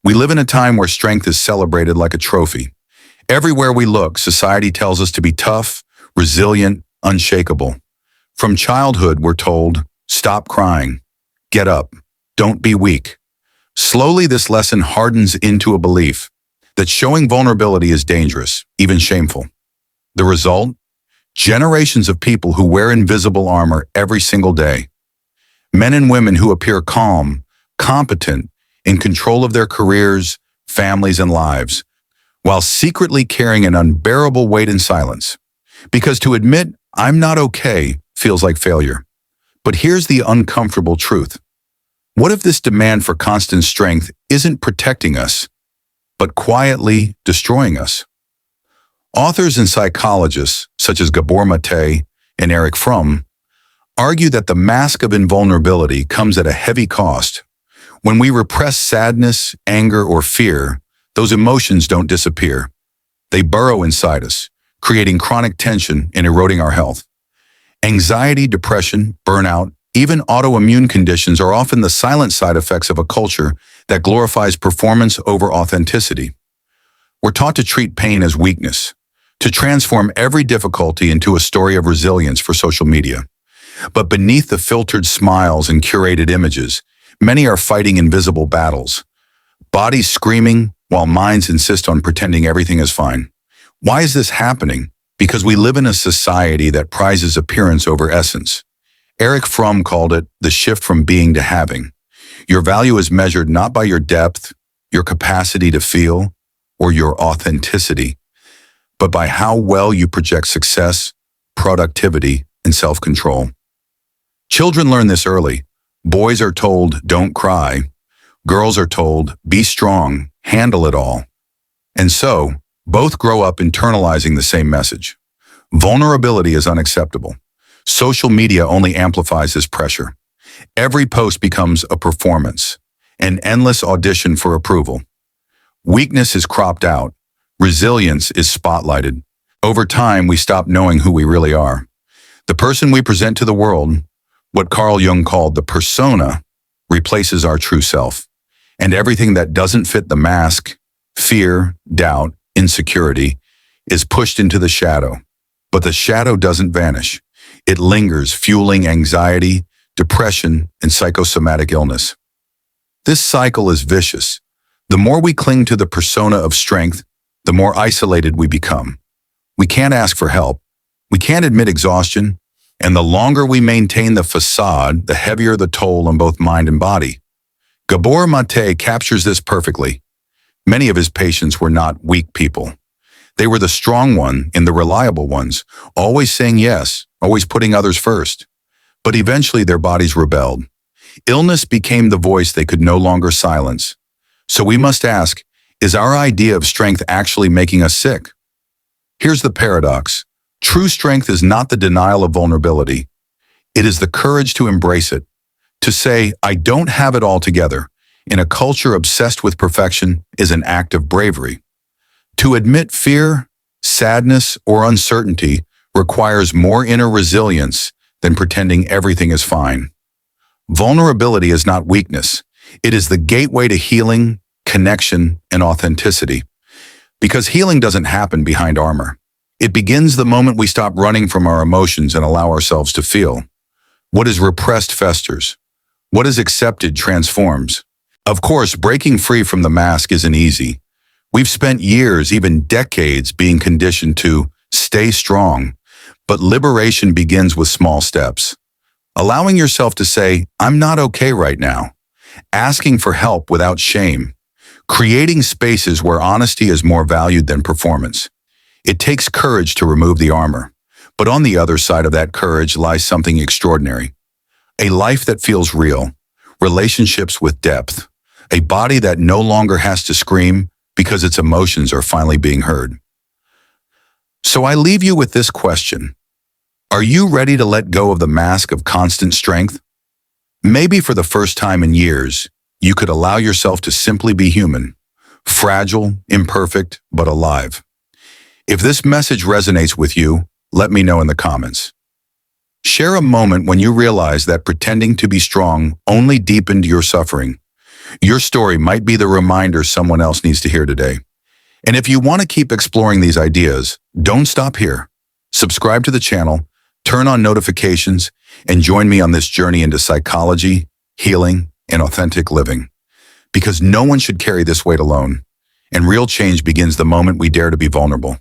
We live in a time where strength is celebrated like a trophy. Everywhere we look, society tells us to be tough, resilient, unshakable. From childhood, we're told, stop crying, get up, don't be weak. Slowly, this lesson hardens into a belief that showing vulnerability is dangerous, even shameful. The result? Generations of people who wear invisible armor every single day. Men and women who appear calm, competent, in control of their careers, families, and lives, while secretly carrying an unbearable weight in silence. Because to admit, I'm not okay, feels like failure. But here's the uncomfortable truth. What if this demand for constant strength isn't protecting us, but quietly destroying us? Authors and psychologists, such as Gabor Maté and Erich Fromm, argue that the mask of invulnerability comes at a heavy cost. When we repress sadness, anger, or fear, those emotions don't disappear. They burrow inside us, creating chronic tension and eroding our health. Anxiety, depression, burnout, even autoimmune conditions are often the silent side effects of a culture that glorifies performance over authenticity. We're taught to treat pain as weakness, to transform every difficulty into a story of resilience for social media. But beneath the filtered smiles and curated images, many are fighting invisible battles. Bodies screaming while minds insist on pretending everything is fine. Why is this happening? Because we live in a society that prizes appearance over essence. Erich Fromm called it the shift from being to having. Your value is measured not by your depth, your capacity to feel, or your authenticity, but by how well you project success, productivity, and self-control. Children learn this early. Boys are told, don't cry. Girls are told, be strong, handle it all. And so, both grow up internalizing the same message. Vulnerability is unacceptable. Social media only amplifies this pressure. Every post becomes a performance, an endless audition for approval. Weakness is cropped out. Resilience is spotlighted. Over time, we stop knowing who we really are. The person we present to the world, what Carl Jung called the persona, replaces our true self. And everything that doesn't fit the mask, fear, doubt, insecurity, is pushed into the shadow. But the shadow doesn't vanish. It lingers, fueling anxiety, depression, and psychosomatic illness. This cycle is vicious. The more we cling to the persona of strength, the more isolated we become. We can't ask for help. We can't admit exhaustion. And the longer we maintain the facade, the heavier the toll on both mind and body. Gabor Maté captures this perfectly. Many of his patients were not weak people. They were the strong one and the reliable ones, always saying yes, always putting others first. But eventually their bodies rebelled. Illness became the voice they could no longer silence. So we must ask, is our idea of strength actually making us sick? Here's the paradox. True strength is not the denial of vulnerability. It is the courage to embrace it, to say, I don't have it all together, in a culture obsessed with perfection is an act of bravery. To admit fear, sadness, or uncertainty requires more inner resilience than pretending everything is fine. Vulnerability is not weakness. It is the gateway to healing, connection, and authenticity. Because healing doesn't happen behind armor. It begins the moment we stop running from our emotions and allow ourselves to feel. What is repressed festers. What is accepted transforms. Of course, breaking free from the mask isn't easy. We've spent years, even decades, being conditioned to stay strong. But liberation begins with small steps. Allowing yourself to say, I'm not okay right now. Asking for help without shame. Creating spaces where honesty is more valued than performance. It takes courage to remove the armor, but on the other side of that courage lies something extraordinary. A life that feels real, relationships with depth, a body that no longer has to scream because its emotions are finally being heard. So I leave you with this question. Are you ready to let go of the mask of constant strength? Maybe for the first time in years, you could allow yourself to simply be human, fragile, imperfect, but alive. If this message resonates with you, let me know in the comments. Share a moment when you realized that pretending to be strong only deepened your suffering. Your story might be the reminder someone else needs to hear today. And if you want to keep exploring these ideas, don't stop here. Subscribe to the channel, turn on notifications, and join me on this journey into psychology, healing, and authentic living. Because no one should carry this weight alone, and real change begins the moment we dare to be vulnerable.